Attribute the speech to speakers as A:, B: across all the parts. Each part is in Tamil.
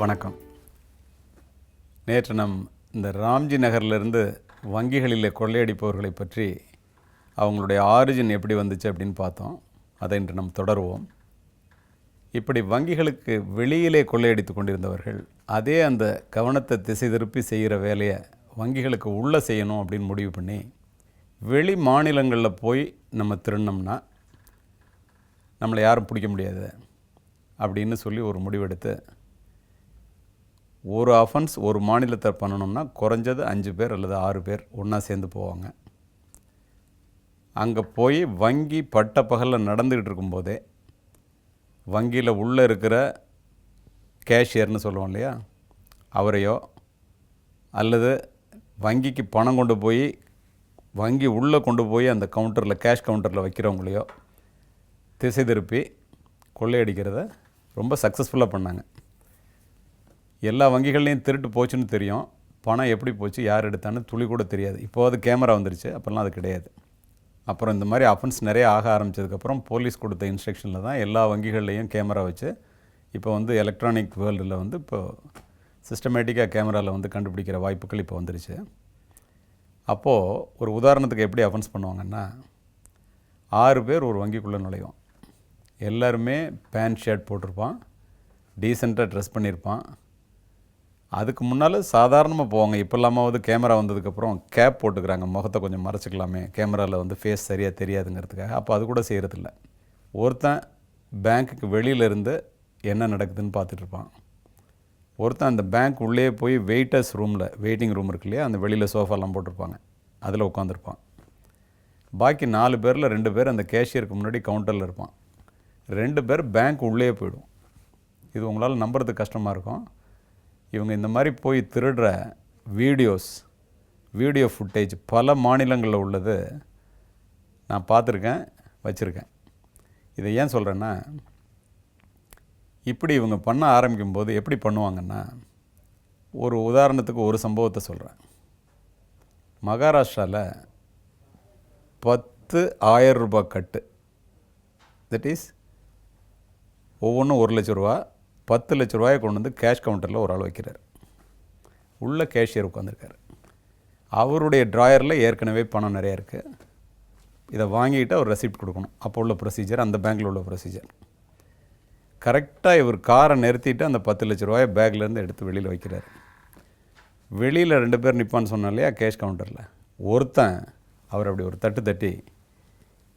A: வணக்கம். நேற்று இந்த ராம்ஜி நகர்லேருந்து வங்கிகளில் கொள்ளையடிப்பவர்களை பற்றி அவங்களுடைய ஆரிஜின் எப்படி வந்துச்சு அப்படின்னு பார்த்தோம். அதை இன்று தொடருவோம். இப்படி வங்கிகளுக்கு வெளியிலே கொள்ளையடித்து கொண்டிருந்தவர்கள் அதே அந்த கவனத்தை திசை திருப்பி செய்கிற வேலையை வங்கிகளுக்கு உள்ளே செய்யணும் அப்படின்னு முடிவு பண்ணி வெளி மாநிலங்களில் போய் நம்ம திருடினோம்னா நம்மளை யாரும் பிடிக்க முடியாது அப்படின்னு சொல்லி ஒரு முடிவெடுத்து ஒரு அஃபென்ஸ் ஒரு மாநிலத்தை பண்ணணும்னா குறைஞ்சது 5 பேர் அல்லது 6 பேர் ஒன்றா சேர்ந்து போவாங்க. அங்கே போய் வங்கி பட்ட பகலில் நடந்துக்கிட்டு இருக்கும்போதே வங்கியில் உள்ளே இருக்கிற கேஷியர்னு சொல்லுவோம் இல்லையா, அவரையோ அல்லது வங்கிக்கு பணம் கொண்டு போய் வங்கி உள்ளே கொண்டு போய் அந்த கவுண்டரில் கேஷ் கவுண்டரில் வைக்கிறவங்களையோ திசை திருப்பி கொள்ளையடிக்கிறத ரொம்ப சக்ஸஸ்ஃபுல்லாக பண்ணாங்க. எல்லா வங்கிகள்லேயும் திருட்டு போச்சுன்னு தெரியும், பணம் எப்படி போச்சு யார் எடுத்தான்னு துளி கூட தெரியாது. இப்போது அது கேமரா வந்துருச்சு, அப்போல்லாம் அது கிடையாது. அப்புறம் இந்த மாதிரி அஃபென்ஸ் நிறைய ஆக ஆரம்பித்ததுக்கப்புறம் போலீஸ் கொடுத்த இன்ஸ்ட்ரக்ஷனில் தான் எல்லா வங்கிகள்லேயும் கேமரா வச்சு இப்போ எலக்ட்ரானிக் வேர்ல்டில் இப்போ சிஸ்டமேட்டிக்காக கேமராவில் கண்டுபிடிக்கிற வாய்ப்புகள் இப்போ வந்துருச்சு. அப்போது ஒரு உதாரணத்துக்கு எப்படி அஃபென்ஸ் பண்ணுவாங்கன்னா, 6 பேர் ஒரு வங்கிக்குள்ளே நுழைவோம். எல்லாருமே பேண்ட் ஷர்ட் போட்டிருப்பான், டீசெண்டாக ட்ரெஸ் பண்ணியிருப்பான். அதுக்கு முன்னால் சாதாரணமாக போவாங்க. இப்போல்லாமாவது கேமரா வந்ததுக்கப்புறம் கேப் போட்டுக்கிறாங்க, முகத்தை கொஞ்சம் மறைச்சிக்கலாமே, கேமராவில் ஃபேஸ் சரியாக தெரியாதுங்கிறதுக்காக. அப்போ அது கூட செய்கிறதில்ல. ஒருத்தன் பேங்க்குக்கு வெளியிலேருந்து என்ன நடக்குதுன்னு பார்த்துட்ருப்பான். ஒருத்தன் அந்த பேங்க் உள்ளே போய் வெயிட்டர்ஸ் ரூமில், வெயிட்டிங் ரூம் இருக்கு இல்லையா, அந்த வெளியில் சோஃபாலாம் போட்டிருப்பாங்க, அதில் உட்காந்துருப்பான். பாக்கி 4 பேரில் 2 பேர் அந்த கேஷியருக்கு முன்னாடி கவுண்டரில் இருப்பான். 2 பேர் பேங்க் உள்ளே போயிடும். இது உங்களால் நம்புறதுக்கு கஷ்டமாக இருக்கும். இவங்க இந்த மாதிரி போய் திருடுற வீடியோ ஃபுட்டேஜ் பல மாநிலங்களில் உள்ளது நான் பார்த்துருக்கேன், வச்சுருக்கேன். இதை ஏன் சொல்கிறேன்னா, இப்படி இவங்க பண்ண ஆரம்பிக்கும்போது எப்படி பண்ணுவாங்கன்னா, ஒரு உதாரணத்துக்கு ஒரு சம்பவத்தை சொல்கிறேன். மகாராஷ்டிராவில் 10,000 ரூபாய் கட்டு, தட் இஸ் ஒவ்வொன்றும் 1 லட்ச ரூபா, 10 லட்ச ரூபாயை கொண்டு கேஷ் கவுண்டரில் ஒரு ஆள் வைக்கிறார். உள்ள கேஷியர் உட்காந்துருக்கார். அவருடைய ட்ராயரில் ஏற்கனவே பணம் நிறையா இருக்குது. இதை வாங்கிட்டு அவர் ரெசிப்ட் கொடுக்கணும். அப்போ உள்ள ப்ரொசீஜர், அந்த பேங்க்கில் உள்ள ப்ரொசீஜர். கரெக்டாக இவர் காரை நிறுத்திட்டு அந்த 10 லட்ச ரூபாயை பேக்லேருந்து எடுத்து வெளியில் வைக்கிறார். வெளியில் 2 பேர் நிற்பான்னு சொன்னோம் இல்லையா கேஷ் கவுண்டரில், ஒருத்தன் அவர் அப்படி ஒரு தட்டு தட்டி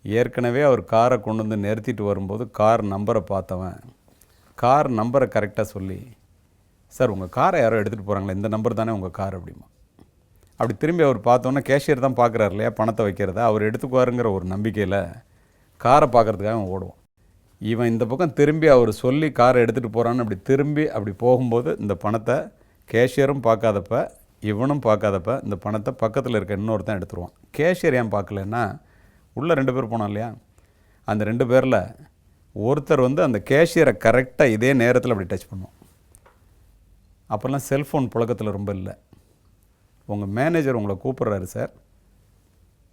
A: ஏற்கனவே அவர் காரை கொண்டு நிறுத்திட்டு வரும்போது கார் நம்பரை பார்த்தவன் கார் நம்பரை கரெக்டாக சொல்லி, சார் உங்கள் காரை யாரோ எடுத்துகிட்டு போகிறாங்களே, இந்த நம்பர் தானே உங்கள் கார் அப்படிமா. அப்படி திரும்பி அவர் பார்த்தோன்னே கேஷியர் தான் பார்க்குறாரு இல்லையா பணத்தை வைக்கிறத, அவர் எடுத்துக்குவாருங்கிற ஒரு நம்பிக்கையில் காரை பார்க்குறதுக்காக அவன் ஓடுவான். இவன் இந்த பக்கம் திரும்பி அவர் சொல்லி காரை எடுத்துகிட்டு போகிறான்னு அப்படி திரும்பி அப்படி போகும்போது இந்த பணத்தை கேஷியரும் பார்க்காதப்ப இவனும் பார்க்காதப்ப இந்த பணத்தை பக்கத்தில் இருக்க இன்னொருத்தன் எடுத்துருவான். கேஷியர் ஏன் பார்க்கலன்னா, உள்ளே 2 பேர் போனோம் இல்லையா, அந்த 2 பேரில் ஒருத்தர் அந்த கேஷியரை கரெக்டாக இதே நேரத்தில் அப்படி டச் பண்ணுவோம். அப்போல்லாம் செல்ஃபோன் புழக்கத்தில் ரொம்ப இல்லை. உங்கள் மேனேஜர் உங்களை கூப்பிட்றாரு சார்,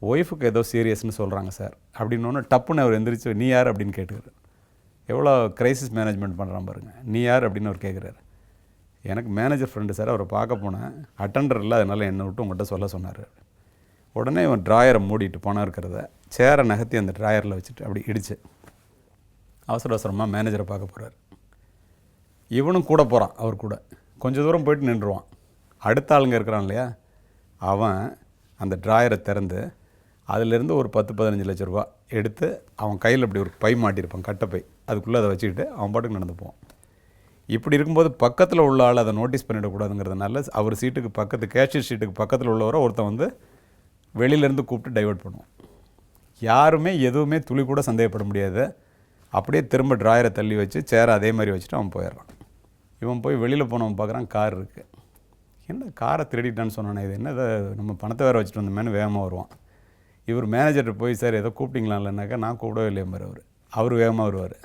A: ஒய்ஃபுக்கு ஏதோ சீரியஸ்னு சொல்கிறாங்க சார் அப்படின்னோன்னு டப்புன்னு அவர் எந்திரிச்சு நீ யார் அப்படின்னு கேட்டுக்கிறார். எவ்வளோ க்ரைசிஸ் மேனேஜ்மெண்ட் பண்ணுறான் பாருங்கள். நீ யார் அப்படின்னு அவர் கேட்குறாரு. எனக்கு மேனேஜர் ஃப்ரெண்டு சார், அவரை பார்க்க போனேன், அட்டெண்டர் இல்லை, அதனால் என்னை விட்டு உங்கள்கிட்ட சொல்ல சொன்னார். உடனே இவன் ட்ராயரை மூடிட்டு பணம் இருக்கிறத சேரை நகர்த்தி அந்த ட்ராயரில் வச்சுட்டு அப்படி இடிச்சு அவசர அவசரமாக மேனேஜரை பார்க்க போகிறார். இவனும் கூட போகிறான். அவர் கூட கொஞ்சம் தூரம் போயிட்டு நின்றுவான். அடுத்த ஆளுங்க இருக்கிறான் இல்லையா, அவன் அந்த ட்ராயரை திறந்து அதிலேருந்து ஒரு 10-15 லட்ச ரூபா எடுத்து அவன் கையில் அப்படி ஒரு பை மாட்டியிருப்பான், கட்டைப்பை, அதுக்குள்ளே அதை வச்சுக்கிட்டு அவன் பாட்டுக்கு நடந்து போவான். இப்படி இருக்கும்போது பக்கத்தில் உள்ள ஆள் அதை நோட்டீஸ் பண்ணிடக்கூடாதுங்கிறதுனால அவர் சீட்டுக்கு பக்கத்து கேஷியர் சீட்டுக்கு பக்கத்தில் உள்ளவரை ஒருத்தன் வெளியிலேருந்து கூப்பிட்டு டைவர்ட் பண்ணுவான். யாருமே எதுவுமே துளி கூட சந்தேகப்பட முடியாது. அப்படியே திரும்ப ட்ராயரை தள்ளி வச்சு சேரை அதே மாதிரி வச்சுட்டு அவன் போயிடுறான். இவன் போய் வெளியில் போனவன் பார்க்குறான், கார் இருக்குது. என்ன காரை திருடிட்டான்னு சொன்னானே, இது என்ன, நம்ம பணத்தை வேறு வச்சுட்டு வந்தோமேனு வேகமாக வருவான். இவர் மேனேஜர்கிட்ட போய் சார் ஏதோ கூப்பிட்டீங்களா இல்லைனாக்கா, நான் கூப்பிடவே இல்லையே மாதிரி அவர் வேகமாக வருவார்.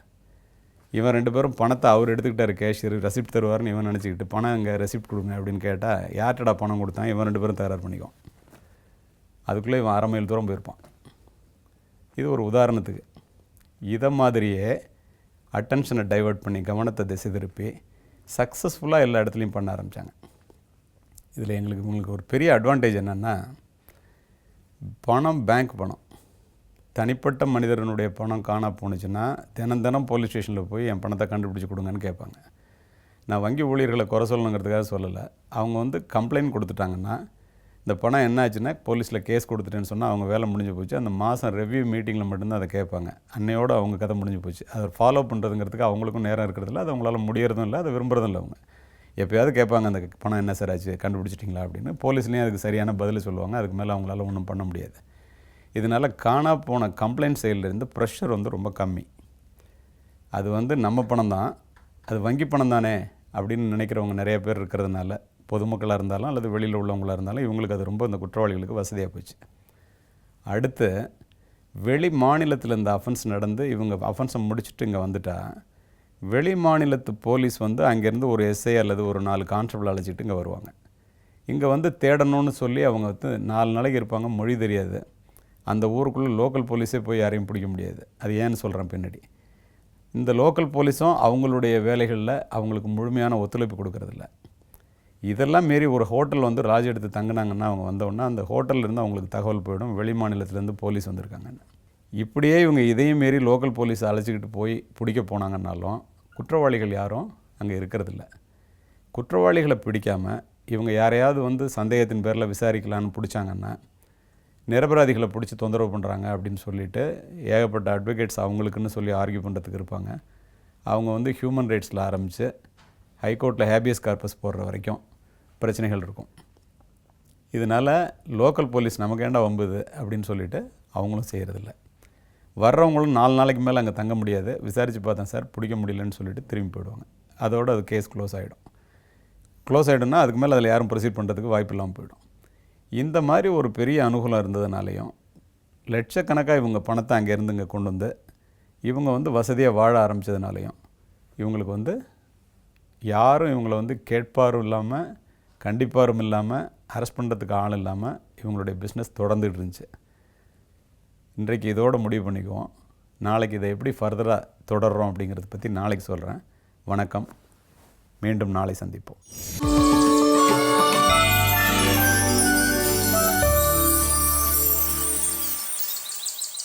A: இவன் 2 பேரும் பணத்தை அவர் எடுத்துக்கிட்டார், கேஷியர் ரெசிப்ட் தருவார்னு இவன் நினச்சிக்கிட்டு பணம் இங்கே ரெசிப்ட் கொடுங்க அப்படின்னு கேட்டால் யார்ட்டடா பணம் கொடுத்தான், இவன் 2 பேரும் தயார் பண்ணிக்குவான். அதுக்குள்ளே இவன் 1/2 மைல் தூரம் போயிருப்பான். இது ஒரு உதாரணத்துக்கு. இதை மாதிரியே அட்டென்ஷனை டைவர்ட் பண்ணி கவனத்தை திசை திருப்பி சக்ஸஸ்ஃபுல்லாக எல்லா இடத்துலையும் பண்ண ஆரம்பித்தாங்க. இதில் உங்களுக்கு ஒரு பெரிய அட்வான்டேஜ் என்னென்னா, பணம் பேங்க் பணம், தனிப்பட்ட மனிதனுடைய பணம் காணா போணுச்சுன்னா தினம் போலீஸ் ஸ்டேஷனில் போய் என் பணத்தை கண்டுபிடிச்சி கொடுங்கன்னு கேட்பாங்க. நான் வங்கி ஊழியர்களை குறை சொல்லணுங்கிறதுக்காக சொல்லலை. அவங்க கம்ப்ளைண்ட் கொடுத்துட்டாங்கன்னா, இந்த பணம் என்ன ஆச்சுன்னா போலீஸில் கேஸ் கொடுத்துட்டேன்னு சொன்னால் அவங்க வேலை முடிஞ்சு போச்சு. அந்த மாதம் ரெவ்யூ மீட்டிங்கில் மட்டும்தான் அதை கேட்பாங்க. அன்னையோடு அவங்க கதை முடிஞ்சு போச்சு. அதை ஃபாலோ பண்ணுறதுங்கிறதுக்கு அவங்களுக்கும் நேரம் இருக்கிறதில்ல, அது அவங்களால முடியறதும் இல்லை, அதை விரும்புறதும் இல்லை. அவங்க எப்போயாவது கேட்பாங்க, அந்த பணம் என்ன சார் ஆச்சு, கண்டுபிடிச்சிட்டிங்களா அப்படின்னு. போலீஸ்லேயும் அதுக்கு சரியான பதில் சொல்லுவாங்க. அதுக்கு மேலே அவங்களால ஒன்றும் பண்ண முடியாது. இதனால் காணா போன கம்ப்ளைண்ட் சைட்லேருந்து ப்ரெஷர் ரொம்ப கம்மி. அது நம்ம பணம் தான், அது வங்கி பணம் தானே அப்படின்னு நினைக்கிறவங்க நிறைய பேர் இருக்கிறதுனால, பொதுமக்களாக இருந்தாலும் அல்லது வெளியில் உள்ளவங்களாக இருந்தாலும் இவங்களுக்கு அது ரொம்ப இந்த குற்றவாளிகளுக்கு வசதியாக போச்சு. அடுத்து வெளி மாநிலத்தில் இந்த அஃபென்ஸ் நடந்து இவங்க அஃபென்ஸை முடிச்சுட்டு இங்கே வந்துட்டால், வெளி மாநிலத்து போலீஸ் அங்கேருந்து ஒரு எஸ்ஐ அல்லது ஒரு 4 கான்ஸ்டபிள் அழைச்சிட்டு இங்கே வருவாங்க. இங்கே தேடணும்னு சொல்லி அவங்க 4 நாளைக்கு இருப்பாங்க, மொழி தெரியாது. அந்த ஊருக்குள்ளே லோக்கல் போலீஸே போய் யாரையும் பிடிக்க முடியாது. அது ஏன்னு சொல்கிறேன் பின்னாடி. இந்த லோக்கல் போலீஸும் அவங்களுடைய வேலைகளில் அவங்களுக்கு முழுமையான ஒத்துழைப்பு கொடுக்கறதில்ல. இதெல்லாம் மீறி ஒரு ஹோட்டல் ராஜ் எடுத்து தங்கினாங்கன்னா அவங்க வந்தோடனே அந்த ஹோட்டல்லேருந்து அவங்களுக்கு தகவல் போயிடும், வெளி மாநிலத்திலேருந்து போலீஸ் வந்திருக்காங்கன்னு. இப்படியே இவங்க இதையும் மீறி லோக்கல் போலீஸ் அழைச்சிக்கிட்டு போய் பிடிக்க போனாங்கன்னாலும் குற்றவாளிகள் யாரும் அங்கே இருக்கிறதில்ல. குற்றவாளிகளை பிடிக்காமல் இவங்க யாரையாவது சந்தேகத்தின் பேரில் விசாரிக்கலான்னு பிடிச்சாங்கன்னா, நிரபராதிகளை பிடிச்சி தொந்தரவு பண்ணுறாங்க அப்படின்னு சொல்லிட்டு ஏகப்பட்ட அட்வொகேட்ஸ் அவங்களுக்குன்னு சொல்லி ஆர்கியூ பண்ணுறதுக்கு இருப்பாங்க. அவங்க ஹியூமன் ரைட்ஸில் ஆரம்பித்து ஹைகோர்ட்டில் ஹேபியஸ் கார்பஸ் போடுற வரைக்கும் பிரச்சனைகள் இருக்கும். இதனால் லோக்கல் போலீஸ் நமக்கு ஏண்டா வம்புது அப்படின்னு சொல்லிட்டு அவங்களும் செய்கிறதில்ல. வர்றவங்களும் 4 நாளைக்கு மேலே அங்கே தங்க முடியாது. விசாரித்து பார்த்தேன் சார், பிடிக்க முடியலன்னு சொல்லிட்டு திரும்பி போயிடுவாங்க. அதோடு அது கேஸ் க்ளோஸ் ஆகிடும். க்ளோஸ் ஆகிடும்னா அதுக்கு மேலே அதில் யாரும் ப்ரொசீட் பண்ணுறதுக்கு வாய்ப்பு இல்லாமல் போயிடும். இந்த மாதிரி ஒரு பெரிய அனுகூலம் இருந்ததுனாலையும் லட்சக்கணக்காக இவங்க பணத்தை அங்கேருந்து இங்கே கொண்டு வந்து இவங்க வசதியாக வாழ ஆரம்பித்ததுனாலையும் இவங்களுக்கு யாரும் இவங்களை கேட்பாரும் இல்லாமல் கண்டிப்பாரும் இல்லாமல் அரெஸ்ட் பண்ணுறதுக்கு ஆள் இல்லாமல் இவங்களுடைய பிஸ்னஸ் தொடர்ந்துட்டு இருந்துச்சு. இன்றைக்கு இதோடு முடிவு பண்ணிக்குவோம். நாளைக்கு இதை எப்படி ஃபர்தராக தொடர்றோம் அப்படிங்கிறத பற்றி நாளைக்கு சொல்கிறேன். வணக்கம். மீண்டும் நாளை சந்திப்போம்.